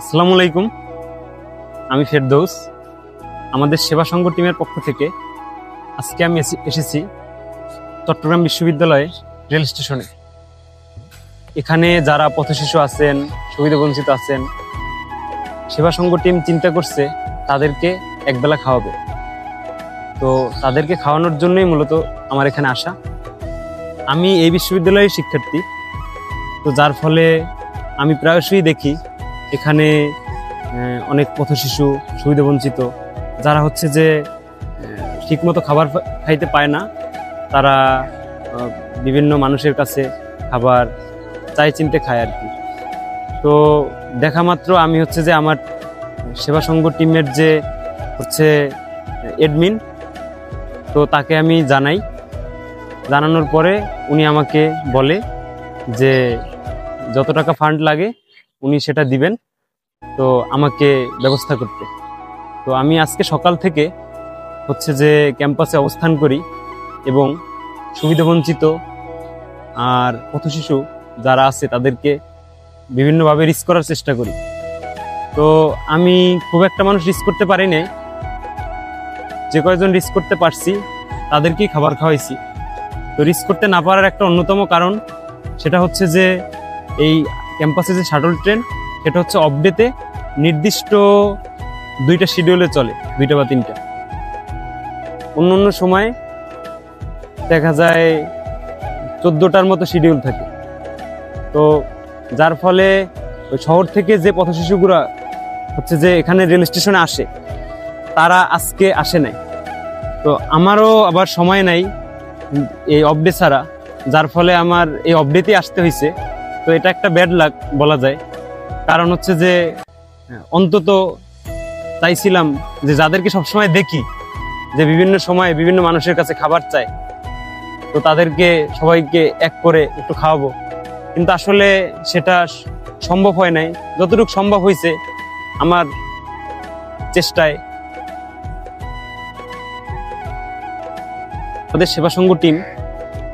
আসসালামু আলাইকুম, আমি ফেরদৌস। আমাদের সেবা সংঘ টিমের পক্ষ থেকে আজকে আমি এসেছি চট্টগ্রাম বিশ্ববিদ্যালয়ে রেল স্টেশনে। এখানে যারা পথশিশু আছেন, সুবিধাবঞ্চিত আছেন, সেবা সংঘ টিম চিন্তা করছে তাদেরকে একবেলা খাওয়াবে। তো তাদেরকে খাওয়ানোর জন্যই মূলত আমার এখানে আসা। আমি এই বিশ্ববিদ্যালয়ের শিক্ষার্থী, তো যার ফলে আমি প্রায়শই দেখি এখানে অনেক পথশিশু, সুবিধাবঞ্চিত যারা হচ্ছে যে ঠিকমতো খাবার খাইতে পায় না, তারা বিভিন্ন মানুষের কাছে খাবার চাই চিনতে খায় আর কি। তো দেখা মাত্র আমি হচ্ছে যে আমার সেবা সংঘ টিমের যে হচ্ছে অ্যাডমিন, তো তাকে আমি জানানোর পরে উনি আমাকে বলে যে যত টাকা ফান্ড লাগে উনি সেটা দিবেন, তো আমাকে ব্যবস্থা করতে। তো আমি আজকে সকাল থেকে হচ্ছে যে ক্যাম্পাসে অবস্থান করি এবং সুবিধাবঞ্চিত আর পথশিশু যারা আছে তাদেরকে বিভিন্নভাবে রিস্ক করার চেষ্টা করি। তো আমি খুব একটা মানুষ রিস্ক করতে পারি নাই, যে কয়েকজন রিস্ক করতে পারছি তাদেরকেই খাবার খাওয়াইছি। তো রিস্ক করতে না পারার একটা অন্যতম কারণ সেটা হচ্ছে যে এই ক্যাম্পাসে যে শাটল ট্রেন, সেটা হচ্ছে অফডেতে নির্দিষ্ট 2টা শিডিউলে চলে, 2টা বা 3টা। অন্য অন্য সময় দেখা যায় 14টার মতো শিডিউল থাকে। তো যার ফলে ওই শহর থেকে যে পথশিশুগুরা হচ্ছে যে এখানে রেল স্টেশনে আসে, তারা আজকে আসে নাই। তো আমারও আবার সময় নাই এই অফডে ছাড়া, যার ফলে আমার এই অফডেতেই আসতে হয়েছে। তো এটা একটা ব্যাড লাক বলা যায়। কারণ হচ্ছে যে অন্তত চাইছিলাম যে যাদেরকে সবসময় দেখি যে বিভিন্ন সময়ে বিভিন্ন মানুষের কাছে খাবার চায়, তো তাদেরকে সবাইকে এক করে একটু খাওয়াবো, কিন্তু আসলে সেটা সম্ভব হয় নাই। যতটুকু সম্ভব হয়েছে আমার চেষ্টায়। আমাদের সেবা সংঘ টিম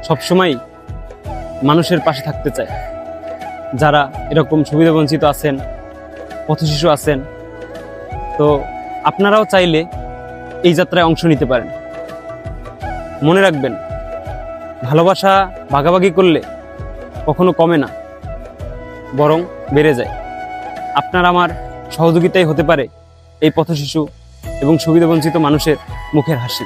সবসময় মানুষের পাশে থাকতে চায়, যারা এরকম সুবিধাবঞ্চিত আছেন, পথশিশু আছেন। তো আপনারাও চাইলে এই যাত্রায় অংশ নিতে পারেন। মনে রাখবেন, ভালোবাসা ভাগাভাগি করলে কখনো কমে না, বরং বেড়ে যায়। আপনার আমার সহযোগিতাই হতে পারে এই পথশিশু এবং সুবিধাবঞ্চিত মানুষের মুখের হাসি।